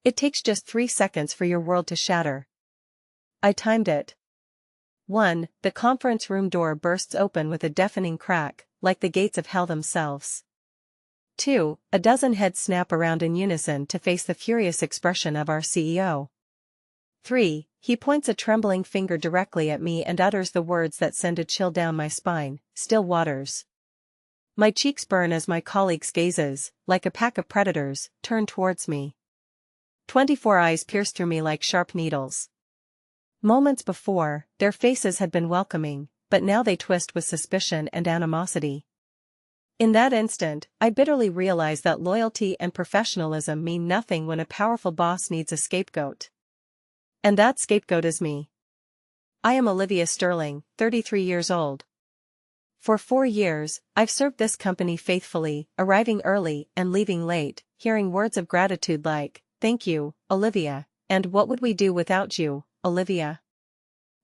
It takes just 3 seconds for your world to shatter. I timed it. 1. The conference room door bursts open with a deafening crack, like the gates of hell themselves. 2. A dozen heads snap around in unison to face the furious expression of our CEO. 3. He points a trembling finger directly at me and utters the words that send a chill down my spine, "Still waters." My cheeks burn as my colleagues' gazes, like a pack of predators, turn towards me. 24 eyes pierce through me like sharp needles. Moments before, their faces had been welcoming, but now they twist with suspicion and animosity. In that instant, I bitterly realize that loyalty and professionalism mean nothing when a powerful boss needs a scapegoat. And that scapegoat is me. I am Olivia Sterling, 33 years old. For 4 years, I've served this company faithfully, arriving early and leaving late, hearing words of gratitude like, "Thank you, Olivia," and "What would we do without you, Olivia?"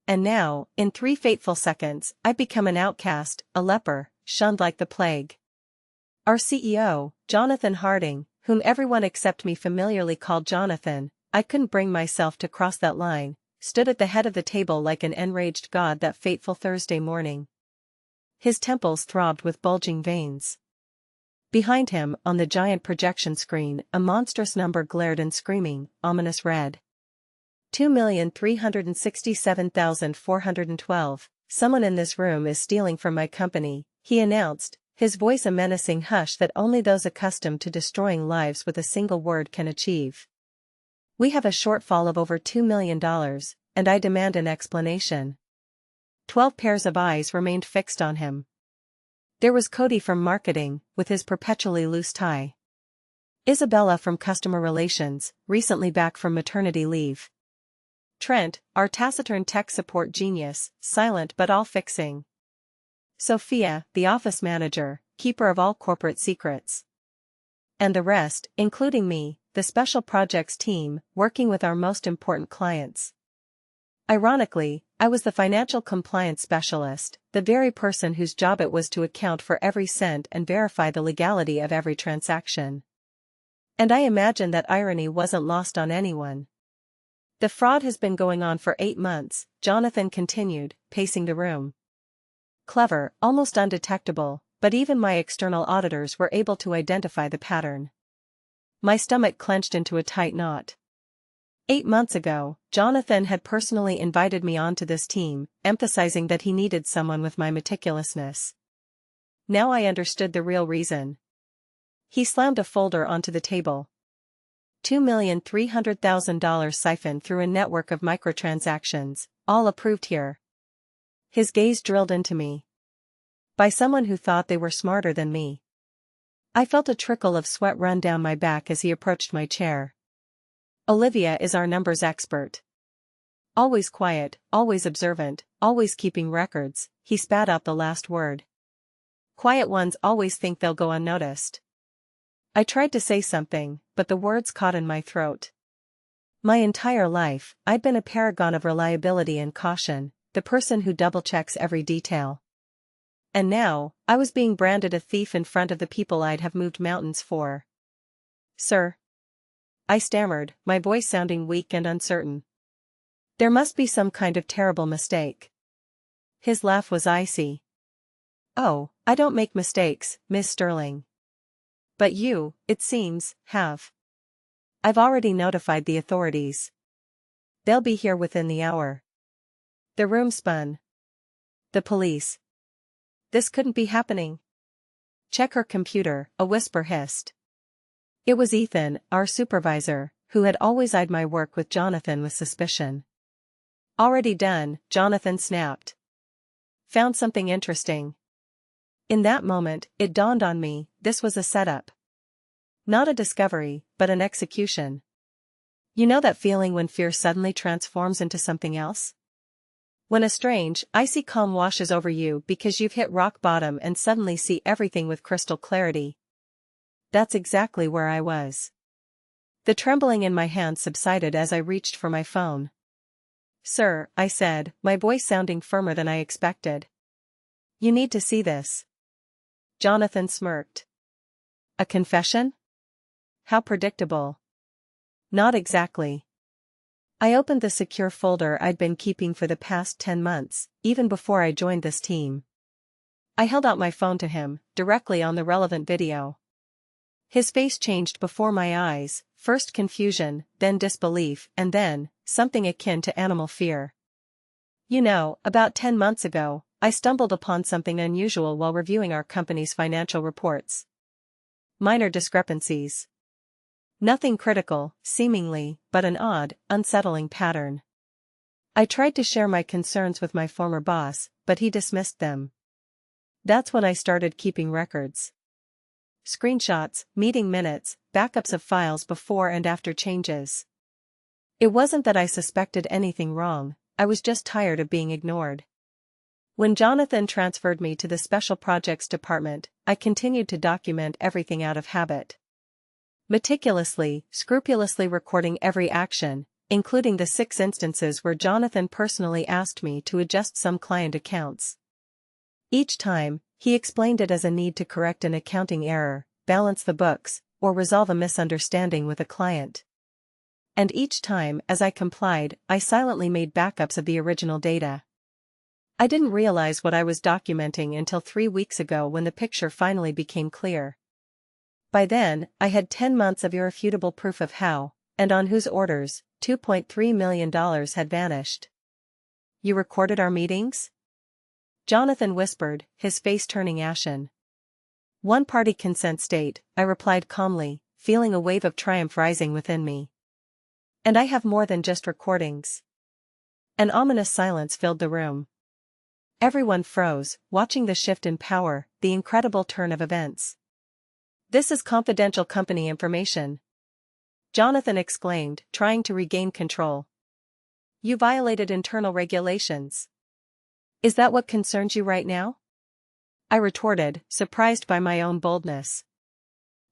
And now, in 3 fateful seconds, I've become an outcast, a leper, shunned like the plague. Our CEO, Jonathan Harding, whom everyone except me familiarly called Jonathan, I couldn't bring myself to cross that line, stood at the head of the table like an enraged god that fateful Thursday morning. His temples throbbed with bulging veins. Behind him, on the giant projection screen, a monstrous number glared in screaming, ominous red. 2,367,412. Someone in this room is stealing from my company, he announced, his voice a menacing hush that only those accustomed to destroying lives with a single word can achieve. We have a shortfall of over $2 million, and I demand an explanation. 12 pairs of eyes remained fixed on him. There was Cody from marketing, with his perpetually loose tie. Isabella from customer relations, recently back from maternity leave. Trent, our taciturn tech support genius, silent but all-fixing. Sophia, the office manager, keeper of all corporate secrets. And the rest, including me, the special projects team, working with our most important clients. Ironically, I was the financial compliance specialist, the very person whose job it was to account for every cent and verify the legality of every transaction. And I imagine that irony wasn't lost on anyone. The fraud has been going on for 8 months, Jonathan continued, pacing the room. Clever, almost undetectable, but even my external auditors were able to identify the pattern. My stomach clenched into a tight knot. 8 months ago, Jonathan had personally invited me onto this team, emphasizing that he needed someone with my meticulousness. Now I understood the real reason. He slammed a folder onto the table. $2,300,000 siphoned through a network of microtransactions, all approved here. His gaze drilled into me. By someone who thought they were smarter than me. I felt a trickle of sweat run down my back as he approached my chair. Olivia is our numbers expert. Always quiet, always observant, always keeping records, he spat out the last word. Quiet ones always think they'll go unnoticed. I tried to say something, but the words caught in my throat. My entire life, I'd been a paragon of reliability and caution, the person who double-checks every detail. And now, I was being branded a thief in front of the people I'd have moved mountains for. "Sir?" I stammered, my voice sounding weak and uncertain. There must be some kind of terrible mistake. His laugh was icy. "Oh, I don't make mistakes, Miss Sterling. But you, it seems, have. I've already notified the authorities. They'll be here within the hour." The room spun. The police. This couldn't be happening. "Check her computer," a whisper hissed. It was Ethan, our supervisor, who had always eyed my work with Jonathan with suspicion. "Already done," Jonathan snapped. "Found something interesting." In that moment, it dawned on me, this was a setup. Not a discovery, but an execution. You know that feeling when fear suddenly transforms into something else? When a strange, icy calm washes over you because you've hit rock bottom and suddenly see everything with crystal clarity. That's exactly where I was. The trembling in my hands subsided as I reached for my phone. "Sir," I said, my voice sounding firmer than I expected. "You need to see this." Jonathan smirked. "A confession? How predictable." Not exactly. I opened the secure folder I'd been keeping for the past 10 months, even before I joined this team. I held out my phone to him, directly on the relevant video. His face changed before my eyes, first confusion, then disbelief, and then, something akin to animal fear. You know, about 10 months ago, I stumbled upon something unusual while reviewing our company's financial reports. Minor discrepancies. Nothing critical, seemingly, but an odd, unsettling pattern. I tried to share my concerns with my former boss, but he dismissed them. That's when I started keeping records. Screenshots, meeting minutes, backups of files before and after changes. It wasn't that I suspected anything wrong, I was just tired of being ignored. When Jonathan transferred me to the Special Projects Department, I continued to document everything out of habit. Meticulously, scrupulously recording every action, including the 6 instances where Jonathan personally asked me to adjust some client accounts. Each time, he explained it as a need to correct an accounting error, balance the books, or resolve a misunderstanding with a client. And each time, as I complied, I silently made backups of the original data. I didn't realize what I was documenting until 3 weeks ago when the picture finally became clear. By then, I had 10 months of irrefutable proof of how, and on whose orders, $2.3 million had vanished. You recorded our meetings? Jonathan whispered, his face turning ashen. One-party consent state, I replied calmly, feeling a wave of triumph rising within me. And I have more than just recordings. An ominous silence filled the room. Everyone froze, watching the shift in power, the incredible turn of events. This is confidential company information. Jonathan exclaimed, trying to regain control. You violated internal regulations. Is that what concerns you right now? I retorted, surprised by my own boldness.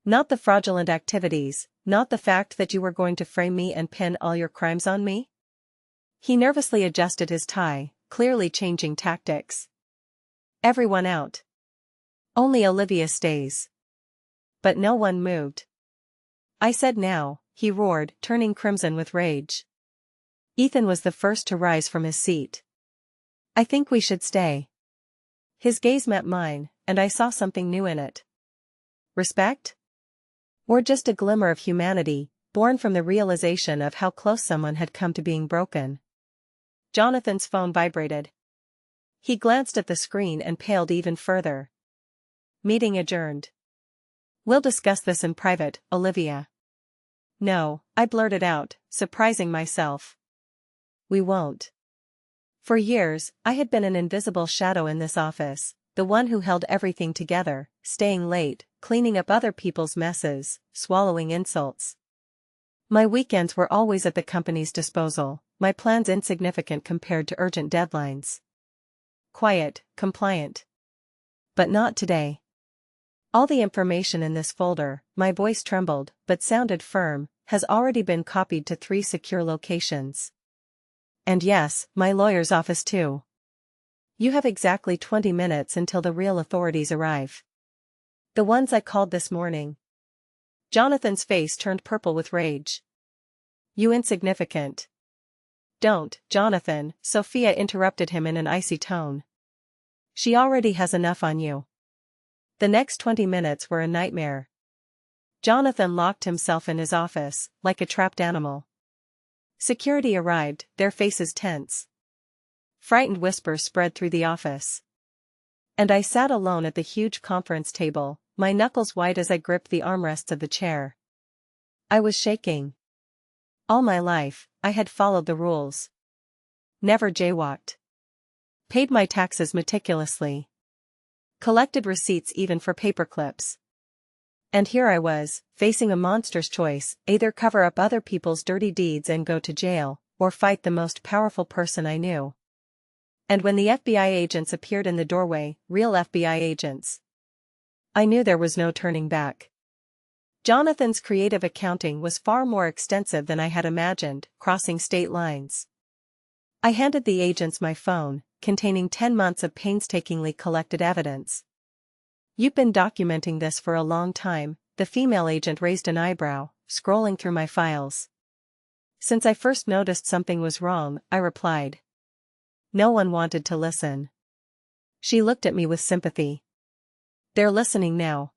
Not the fraudulent activities, not the fact that you were going to frame me and pin all your crimes on me? He nervously adjusted his tie, clearly changing tactics. Everyone out. Only Olivia stays. But no one moved. I said now, he roared, turning crimson with rage. Ethan was the first to rise from his seat. I think we should stay. His gaze met mine, and I saw something new in it. Respect? Or just a glimmer of humanity, born from the realization of how close someone had come to being broken. Jonathan's phone vibrated. He glanced at the screen and paled even further. Meeting adjourned. We'll discuss this in private, Olivia. No, I blurted out, surprising myself. We won't. For years, I had been an invisible shadow in this office, the one who held everything together, staying late, cleaning up other people's messes, swallowing insults. My weekends were always at the company's disposal, my plans insignificant compared to urgent deadlines. Quiet, compliant. But not today. All the information in this folder, my voice trembled, but sounded firm, has already been copied to 3 secure locations. And yes, my lawyer's office too. You have exactly 20 minutes until the real authorities arrive. The ones I called this morning. Jonathan's face turned purple with rage. You insignificant. Don't, Jonathan, Sophia interrupted him in an icy tone. She already has enough on you. The next 20 minutes were a nightmare. Jonathan locked himself in his office, like a trapped animal. Security arrived, their faces tense. Frightened whispers spread through the office. And I sat alone at the huge conference table, my knuckles white as I gripped the armrests of the chair. I was shaking. All my life, I had followed the rules. Never jaywalked. Paid my taxes meticulously. Collected receipts even for paperclips. And here I was, facing a monstrous choice, either cover up other people's dirty deeds and go to jail, or fight the most powerful person I knew. And when the FBI agents appeared in the doorway, real FBI agents, I knew there was no turning back. Jonathan's creative accounting was far more extensive than I had imagined, crossing state lines. I handed the agents my phone, containing 10 months of painstakingly collected evidence. You've been documenting this for a long time, the female agent raised an eyebrow, scrolling through my files. Since I first noticed something was wrong, I replied. No one wanted to listen. She looked at me with sympathy. They're listening now.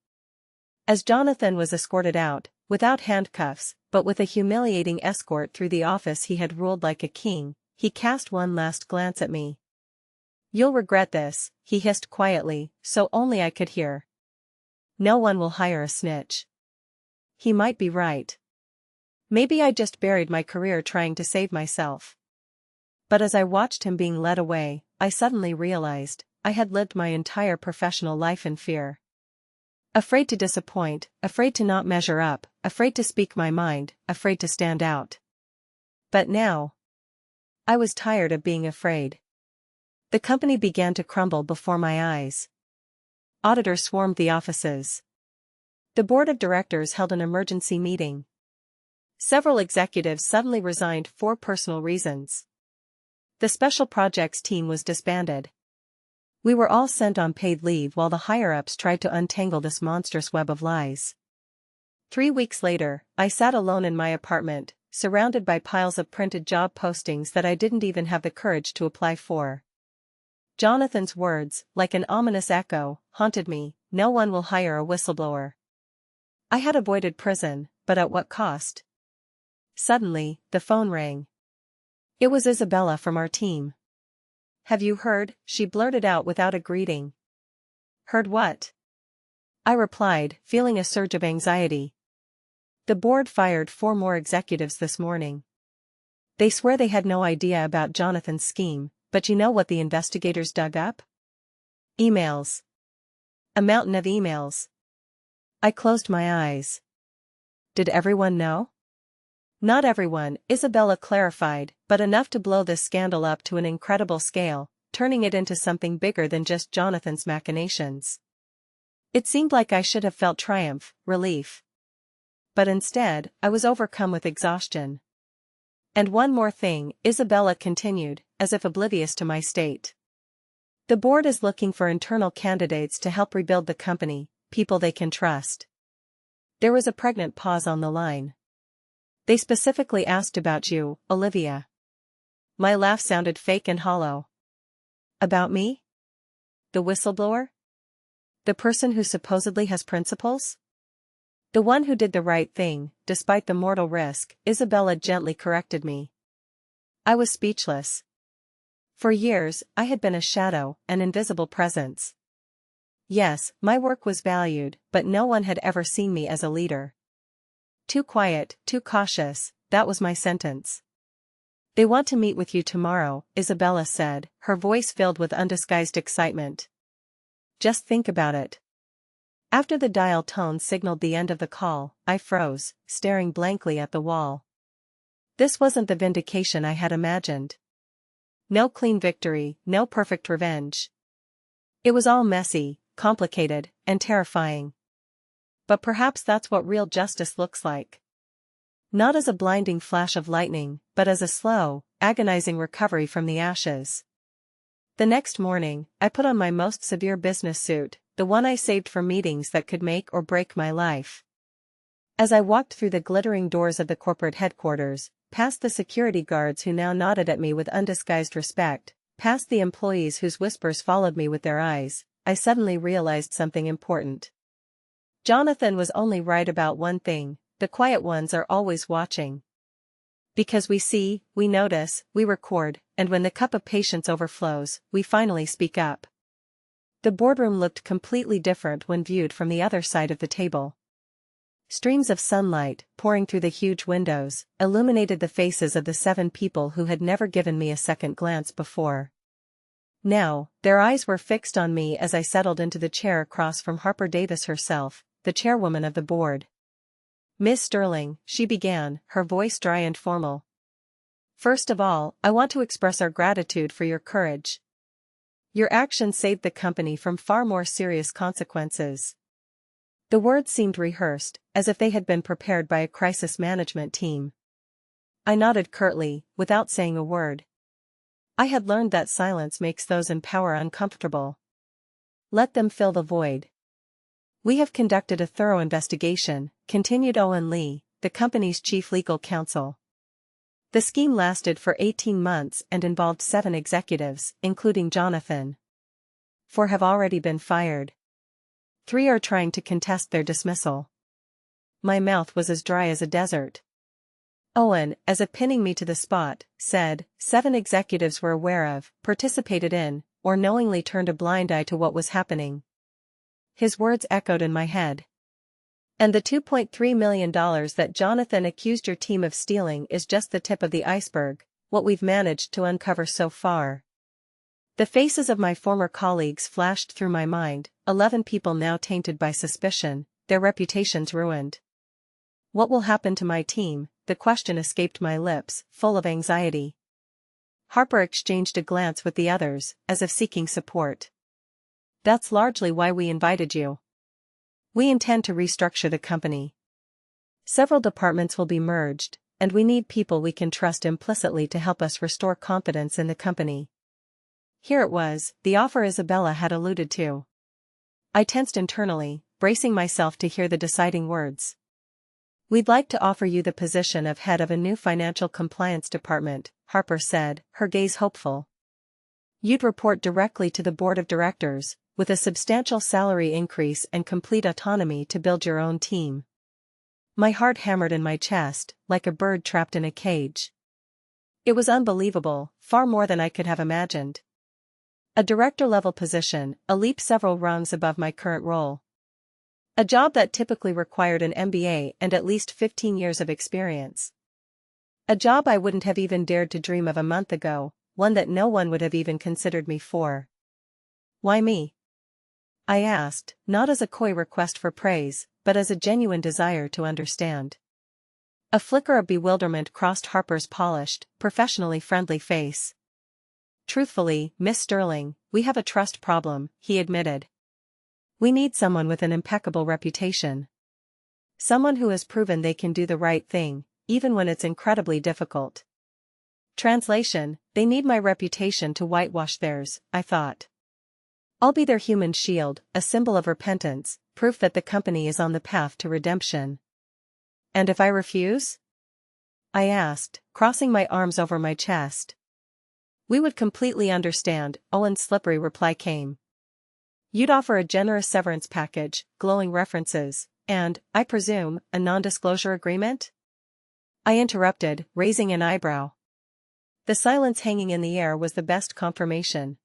As Jonathan was escorted out, without handcuffs, but with a humiliating escort through the office he had ruled like a king, he cast one last glance at me. You'll regret this, he hissed quietly, so only I could hear. No one will hire a snitch. He might be right. Maybe I just buried my career trying to save myself. But as I watched him being led away, I suddenly realized, I had lived my entire professional life in fear. Afraid to disappoint, afraid to not measure up, afraid to speak my mind, afraid to stand out. But now, I was tired of being afraid. The company began to crumble before my eyes. Auditors swarmed the offices. The board of directors held an emergency meeting. Several executives suddenly resigned for personal reasons. The special projects team was disbanded. We were all sent on paid leave while the higher-ups tried to untangle this monstrous web of lies. 3 weeks later, I sat alone in my apartment, surrounded by piles of printed job postings that I didn't even have the courage to apply for. Jonathan's words, like an ominous echo, haunted me, no one will hire a whistleblower. I had avoided prison, but at what cost? Suddenly, the phone rang. It was Isabella from our team. Have you heard? She blurted out without a greeting. Heard what? I replied, feeling a surge of anxiety. The board fired 4 more executives this morning. They swear they had no idea about Jonathan's scheme, but you know what the investigators dug up? Emails. A mountain of emails. I closed my eyes. Did everyone know? Not everyone, Isabella clarified, but enough to blow this scandal up to an incredible scale, turning it into something bigger than just Jonathan's machinations. It seemed like I should have felt triumph, relief. But instead, I was overcome with exhaustion. And one more thing, Isabella continued, as if oblivious to my state. The board is looking for internal candidates to help rebuild the company, people they can trust. There was a pregnant pause on the line. They specifically asked about you, Olivia. My laugh sounded fake and hollow. About me? The whistleblower? The person who supposedly has principles? The one who did the right thing, despite the mortal risk, Isabella gently corrected me. I was speechless. For years, I had been a shadow, an invisible presence. Yes, my work was valued, but no one had ever seen me as a leader. Too quiet, too cautious, that was my sentence. They want to meet with you tomorrow, Isabella said, her voice filled with undisguised excitement. Just think about it. After the dial tone signaled the end of the call, I froze, staring blankly at the wall. This wasn't the vindication I had imagined. No clean victory, no perfect revenge. It was all messy, complicated, and terrifying. But perhaps that's what real justice looks like. Not as a blinding flash of lightning, but as a slow, agonizing recovery from the ashes. The next morning, I put on my most severe business suit, the one I saved for meetings that could make or break my life. As I walked through the glittering doors of the corporate headquarters, past the security guards who now nodded at me with undisguised respect, past the employees whose whispers followed me with their eyes, I suddenly realized something important. Jonathan was only right about one thing, the quiet ones are always watching. Because we see, we notice, we record, and when the cup of patience overflows, we finally speak up. The boardroom looked completely different when viewed from the other side of the table. Streams of sunlight, pouring through the huge windows, illuminated the faces of the 7 people who had never given me a second glance before. Now, their eyes were fixed on me as I settled into the chair across from Harper Davis herself, the chairwoman of the board. Miss Sterling, she began, her voice dry and formal. First of all, I want to express our gratitude for your courage. Your actions saved the company from far more serious consequences. The words seemed rehearsed, as if they had been prepared by a crisis management team. I nodded curtly, without saying a word. I had learned that silence makes those in power uncomfortable. Let them fill the void. We have conducted a thorough investigation, continued Owen Lee, the company's chief legal counsel. The scheme lasted for 18 months and involved 7 executives, including Jonathan. 4 have already been fired. 3 are trying to contest their dismissal. My mouth was as dry as a desert. Owen, as if pinning me to the spot, said, 7 executives were aware of, participated in, or knowingly turned a blind eye to what was happening. His words echoed in my head. And the $2.3 million that Jonathan accused your team of stealing is just the tip of the iceberg, what we've managed to uncover so far. The faces of my former colleagues flashed through my mind, 11 people now tainted by suspicion, their reputations ruined. What will happen to my team? The question escaped my lips, full of anxiety. Harper exchanged a glance with the others, as if seeking support. That's largely why we invited you. We intend to restructure the company. Several departments will be merged, and we need people we can trust implicitly to help us restore confidence in the company. Here it was, the offer Isabella had alluded to. I tensed internally, bracing myself to hear the deciding words. We'd like to offer you the position of head of a new financial compliance department, Harper said, her gaze hopeful. You'd report directly to the board of directors, with a substantial salary increase and complete autonomy to build your own team. My heart hammered in my chest, like a bird trapped in a cage. It was unbelievable, far more than I could have imagined. A director-level position, a leap several rungs above my current role. A job that typically required an MBA and at least 15 years of experience. A job I wouldn't have even dared to dream of a month ago, one that no one would have even considered me for. Why me? I asked, not as a coy request for praise, but as a genuine desire to understand. A flicker of bewilderment crossed Harper's polished, professionally friendly face. Truthfully, Miss Sterling, we have a trust problem, he admitted. We need someone with an impeccable reputation. Someone who has proven they can do the right thing, even when it's incredibly difficult. Translation, they need my reputation to whitewash theirs, I thought. I'll be their human shield, a symbol of repentance, proof that the company is on the path to redemption. And if I refuse? I asked, crossing my arms over my chest. We would completely understand, Owen's slippery reply came. You'd offer a generous severance package, glowing references, and, I presume, a non-disclosure agreement? I interrupted, raising an eyebrow. The silence hanging in the air was the best confirmation.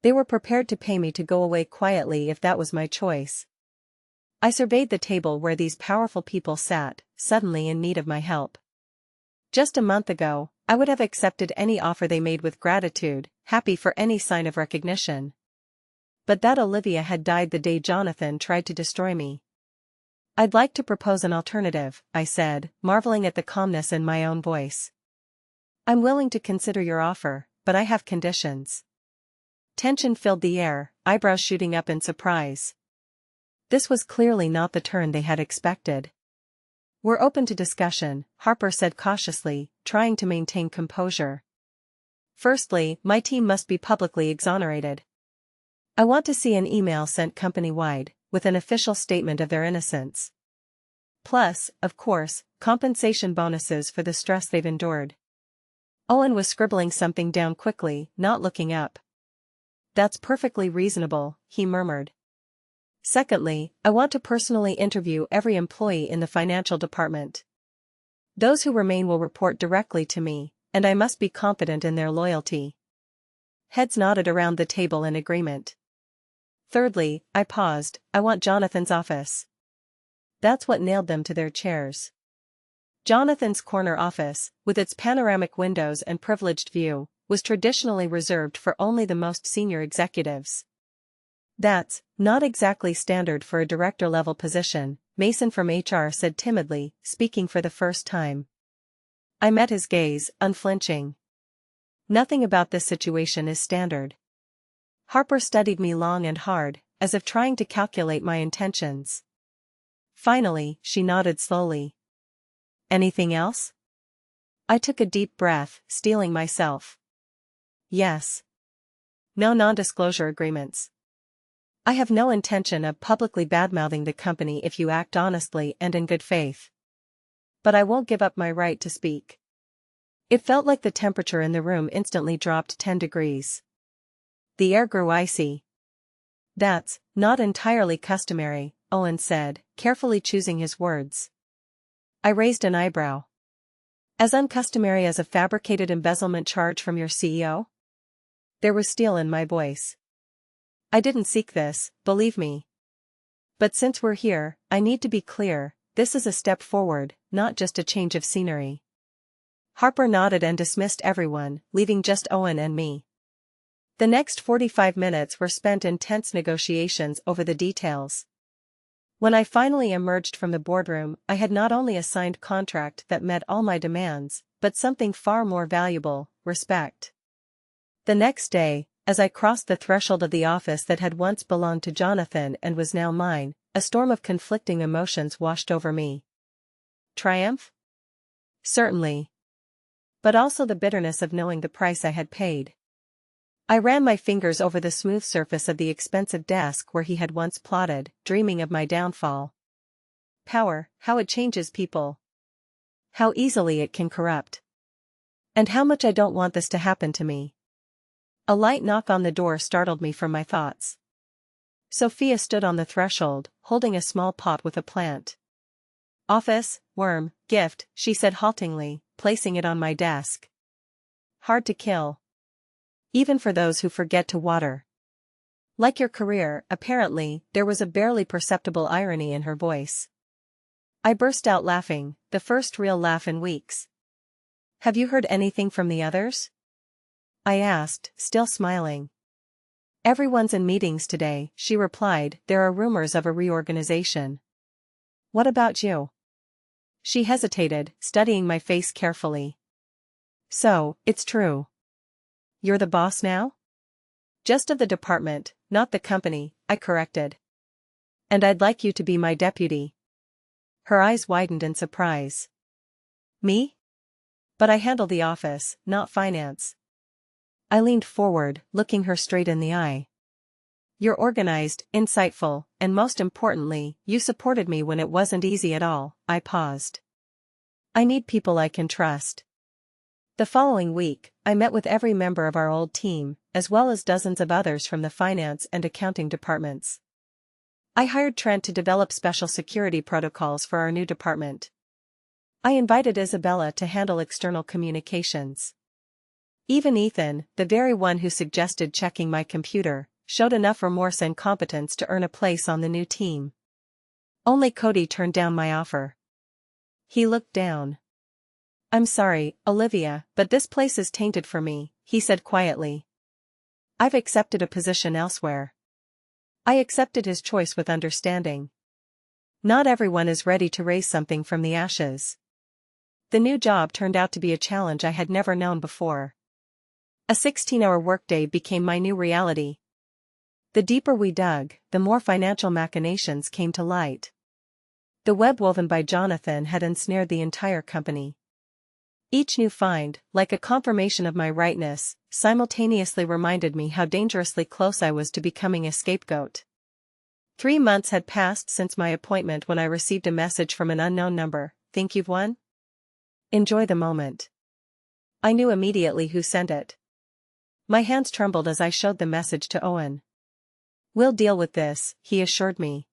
They were prepared to pay me to go away quietly if that was my choice. I surveyed the table where these powerful people sat, suddenly in need of my help. Just a month ago, I would have accepted any offer they made with gratitude, happy for any sign of recognition. But that Olivia had died the day Jonathan tried to destroy me. I'd like to propose an alternative, I said, marveling at the calmness in my own voice. I'm willing to consider your offer, but I have conditions. Tension filled the air, eyebrows shooting up in surprise. This was clearly not the turn they had expected. We're open to discussion, Harper said cautiously, trying to maintain composure. Firstly, my team must be publicly exonerated. I want to see an email sent company-wide, with an official statement of their innocence. Plus, of course, compensation bonuses for the stress they've endured. Owen was scribbling something down quickly, not looking up. That's perfectly reasonable, he murmured. Secondly, I want to personally interview every employee in the financial department. Those who remain will report directly to me, and I must be confident in their loyalty. Heads nodded around the table in agreement. Thirdly, I paused, I want Jonathan's office. That's what nailed them to their chairs. Jonathan's corner office, with its panoramic windows and privileged view, was traditionally reserved for only the most senior executives. That's not exactly standard for a director-level position, Mason from HR said timidly, speaking for the first time. I met his gaze, unflinching. Nothing about this situation is standard. Harper studied me long and hard, as if trying to calculate my intentions. Finally, she nodded slowly. Anything else? I took a deep breath, steeling myself. Yes. No non-disclosure agreements. I have no intention of publicly badmouthing the company if you act honestly and in good faith. But I won't give up my right to speak. It felt like the temperature in the room instantly dropped 10 degrees. The air grew icy. "That's not entirely customary," Owen said, carefully choosing his words. I raised an eyebrow. "As uncustomary as a fabricated embezzlement charge from your CEO?" There was steel in my voice. "I didn't seek this, believe me. But since we're here, I need to be clear, this is a step forward, not just a change of scenery." Harper nodded and dismissed everyone, leaving just Owen and me. The next 45 minutes were spent in tense negotiations over the details. When I finally emerged from the boardroom, I had not only a signed contract that met all my demands, but something far more valuable: respect. The next day, as I crossed the threshold of the office that had once belonged to Jonathan and was now mine, a storm of conflicting emotions washed over me. Triumph? Certainly. But also the bitterness of knowing the price I had paid. I ran my fingers over the smooth surface of the expensive desk where he had once plotted, dreaming of my downfall. Power, how it changes people. How easily it can corrupt. And how much I don't want this to happen to me. A light knock on the door startled me from my thoughts. Sophia stood on the threshold, holding a small pot with a plant. "Office, worm, gift," she said haltingly, placing it on my desk. "Hard to kill. Even for those who forget to water." Like your career, apparently, there was a barely perceptible irony in her voice. I burst out laughing, the first real laugh in weeks. "Have you heard anything from the others?" I asked, still smiling. "Everyone's in meetings today," she replied. "There are rumors of a reorganization." "What about you?" She hesitated, studying my face carefully. "So, it's true. You're the boss now?" "Just of the department, not the company," I corrected. "And I'd like you to be my deputy." Her eyes widened in surprise. "Me? But I handle the office, not finance." I leaned forward, looking her straight in the eye. "You're organized, insightful, and most importantly, you supported me when it wasn't easy at all." I paused. "I need people I can trust." The following week, I met with every member of our old team, as well as dozens of others from the finance and accounting departments. I hired Trent to develop special security protocols for our new department. I invited Isabella to handle external communications. Even Ethan, the very one who suggested checking my computer, showed enough remorse and competence to earn a place on the new team. Only Cody turned down my offer. He looked down. "I'm sorry, Olivia, but this place is tainted for me," he said quietly. "I've accepted a position elsewhere." I accepted his choice with understanding. Not everyone is ready to raise something from the ashes. The new job turned out to be a challenge I had never known before. A 16-hour workday became my new reality. The deeper we dug, the more financial machinations came to light. The web woven by Jonathan had ensnared the entire company. Each new find, like a confirmation of my rightness, simultaneously reminded me how dangerously close I was to becoming a scapegoat. 3 months had passed since my appointment when I received a message from an unknown number. "Think you've won? Enjoy the moment." I knew immediately who sent it. My hands trembled as I showed the message to Owen. "We'll deal with this," he assured me.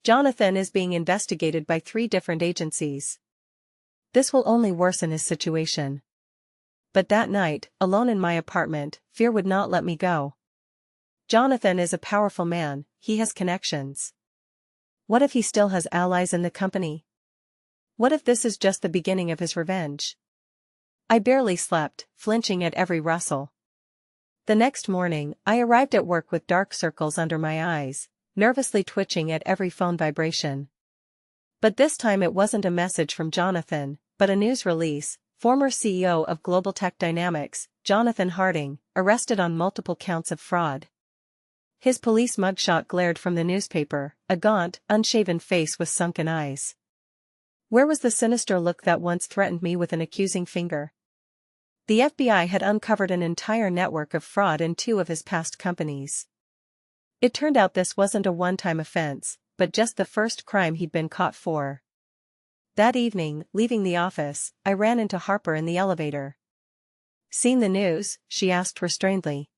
"Jonathan is being investigated by 3 different agencies. This will only worsen his situation." But that night, alone in my apartment, fear would not let me go. Jonathan is a powerful man, he has connections. What if he still has allies in the company? What if this is just the beginning of his revenge? I barely slept, flinching at every rustle. The next morning, I arrived at work with dark circles under my eyes, nervously twitching at every phone vibration. But this time it wasn't a message from Jonathan, but a news release: former CEO of Global Tech Dynamics, Jonathan Harding, arrested on multiple counts of fraud. His police mugshot glared from the newspaper, a gaunt, unshaven face with sunken eyes. Where was the sinister look that once threatened me with an accusing finger? The FBI had uncovered an entire network of fraud in 2 of his past companies. It turned out this wasn't a one-time offense, but just the first crime he'd been caught for. That evening, leaving the office, I ran into Harper in the elevator. "Seen the news?" she asked restrainedly.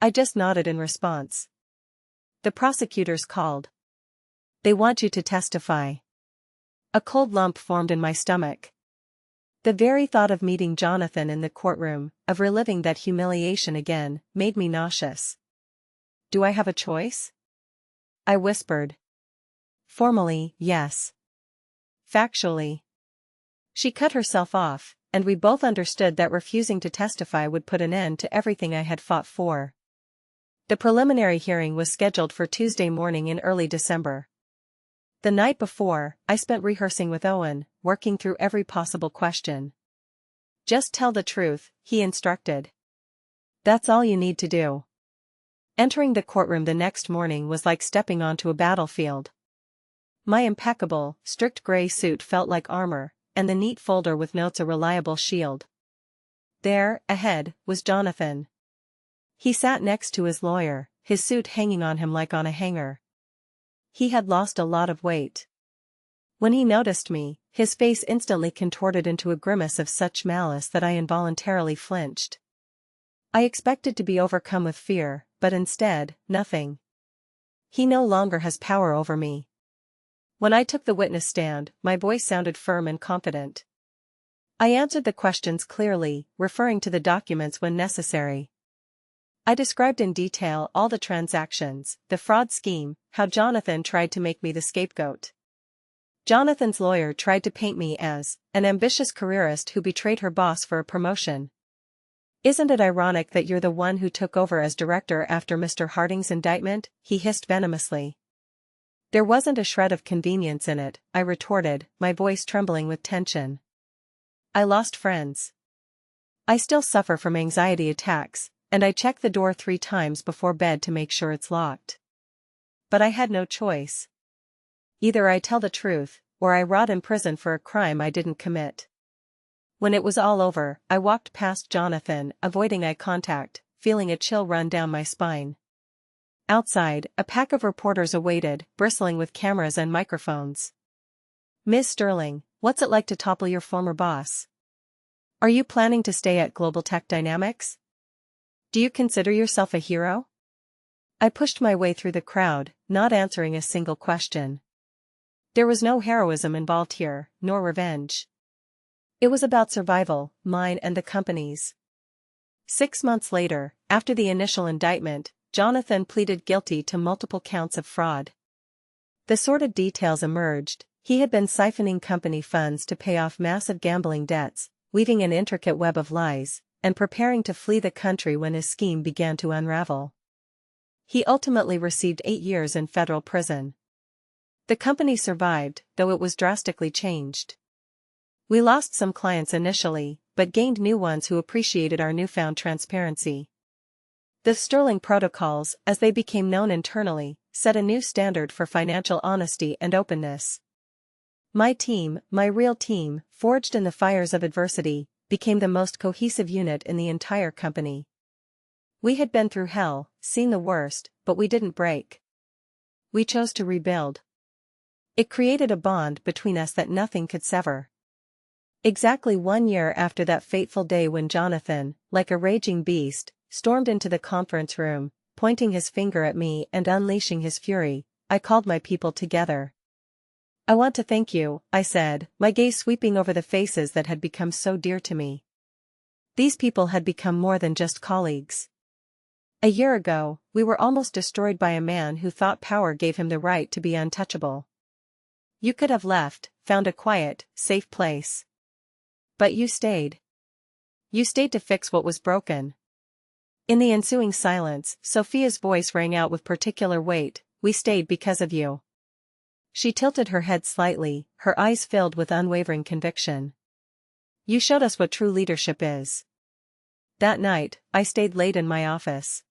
I just nodded in response. "The prosecutors called. They want you to testify." A cold lump formed in my stomach. The very thought of meeting Jonathan in the courtroom, of reliving that humiliation again, made me nauseous. "Do I have a choice?" I whispered. "Formally, yes. Factually." She cut herself off, and we both understood that refusing to testify would put an end to everything I had fought for. The preliminary hearing was scheduled for Tuesday morning in early December. The night before, I spent rehearsing with Owen, working through every possible question. "Just tell the truth," he instructed. "That's all you need to do." Entering the courtroom the next morning was like stepping onto a battlefield. My impeccable, strict gray suit felt like armor, and the neat folder with notes a reliable shield. There, ahead, was Jonathan. He sat next to his lawyer, his suit hanging on him like on a hanger. He had lost a lot of weight. When he noticed me, his face instantly contorted into a grimace of such malice that I involuntarily flinched. I expected to be overcome with fear, but instead, nothing. He no longer has power over me. When I took the witness stand, my voice sounded firm and confident. I answered the questions clearly, referring to the documents when necessary. I described in detail all the transactions, the fraud scheme, how Jonathan tried to make me the scapegoat. Jonathan's lawyer tried to paint me as an ambitious careerist who betrayed her boss for a promotion. "Isn't it ironic that you're the one who took over as director after Mr. Harding's indictment?" he hissed venomously. "There wasn't a shred of convenience in it," I retorted, my voice trembling with tension. "I lost friends. I still suffer from anxiety attacks, and I check the door 3 times before bed to make sure it's locked. But I had no choice. Either I tell the truth, or I rot in prison for a crime I didn't commit." When it was all over, I walked past Jonathan, avoiding eye contact, feeling a chill run down my spine. Outside, a pack of reporters awaited, bristling with cameras and microphones. "Ms. Sterling, what's it like to topple your former boss? Are you planning to stay at Global Tech Dynamics? Do you consider yourself a hero?" I pushed my way through the crowd, not answering a single question. There was no heroism involved here, nor revenge. It was about survival, mine and the company's. 6 months later, after the initial indictment, Jonathan pleaded guilty to multiple counts of fraud. The sordid details emerged. He had been siphoning company funds to pay off massive gambling debts, weaving an intricate web of lies, and preparing to flee the country when his scheme began to unravel. He ultimately received 8 years in federal prison. The company survived, though it was drastically changed. We lost some clients initially, but gained new ones who appreciated our newfound transparency. The Sterling Protocols, as they became known internally, set a new standard for financial honesty and openness. My team, my real team, forged in the fires of adversity, became the most cohesive unit in the entire company. We had been through hell, seen the worst, but we didn't break. We chose to rebuild. It created a bond between us that nothing could sever. Exactly 1 year after that fateful day when Jonathan, like a raging beast, stormed into the conference room, pointing his finger at me and unleashing his fury, I called my people together. "I want to thank you," I said, my gaze sweeping over the faces that had become so dear to me. These people had become more than just colleagues. A year ago, we were almost destroyed by a man who thought power gave him the right to be untouchable. You could have left, found a quiet, safe place. But you stayed. You stayed to fix what was broken. In the ensuing silence, Sophia's voice rang out with particular weight. "We stayed because of you." She tilted her head slightly, her eyes filled with unwavering conviction. "You showed us what true leadership is." That night, I stayed late in my office.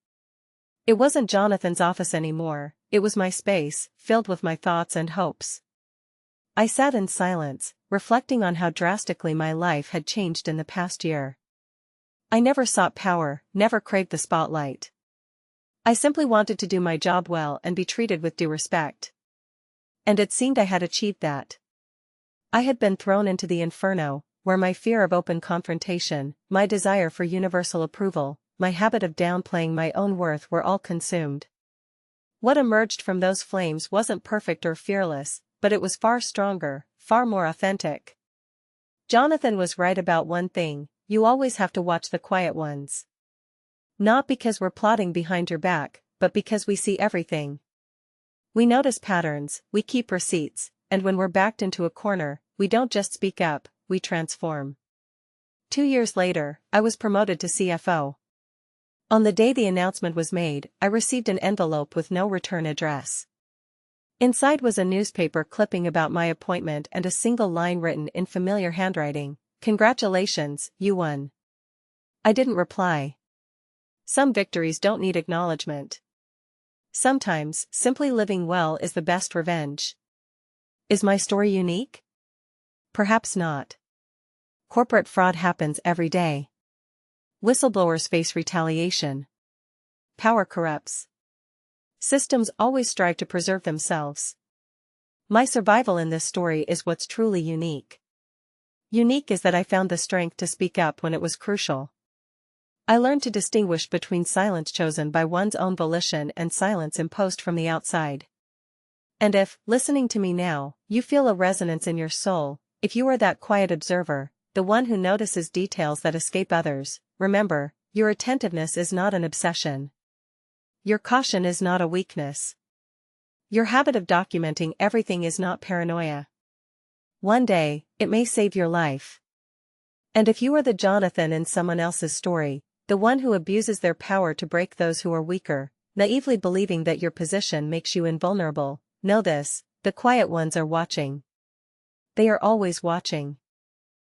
It wasn't Jonathan's office anymore, it was my space, filled with my thoughts and hopes. I sat in silence, reflecting on how drastically my life had changed in the past year. I never sought power, never craved the spotlight. I simply wanted to do my job well and be treated with due respect. And it seemed I had achieved that. I had been thrown into the inferno, where my fear of open confrontation, my desire for universal approval, my habit of downplaying my own worth were all consumed. What emerged from those flames wasn't perfect or fearless, but it was far stronger, far more authentic. Jonathan was right about one thing: you always have to watch the quiet ones. Not because we're plotting behind your back, but because we see everything. We notice patterns, we keep receipts, and when we're backed into a corner, we don't just speak up, we transform. 2 years later, I was promoted to CFO. On the day the announcement was made, I received an envelope with no return address. Inside was a newspaper clipping about my appointment and a single line written in familiar handwriting: "Congratulations, you won." I didn't reply. Some victories don't need acknowledgement. Sometimes, simply living well is the best revenge. Is my story unique? Perhaps not. Corporate fraud happens every day. Whistleblowers face retaliation. Power corrupts. Systems always strive to preserve themselves. My survival in this story is what's truly unique. Unique is that I found the strength to speak up when it was crucial. I learned to distinguish between silence chosen by one's own volition and silence imposed from the outside. And if, listening to me now, you feel a resonance in your soul, if you are that quiet observer, the one who notices details that escape others, remember, your attentiveness is not an obsession. Your caution is not a weakness. Your habit of documenting everything is not paranoia. One day, it may save your life. And if you are the Jonathan in someone else's story, the one who abuses their power to break those who are weaker, naively believing that your position makes you invulnerable, know this: the quiet ones are watching. They are always watching.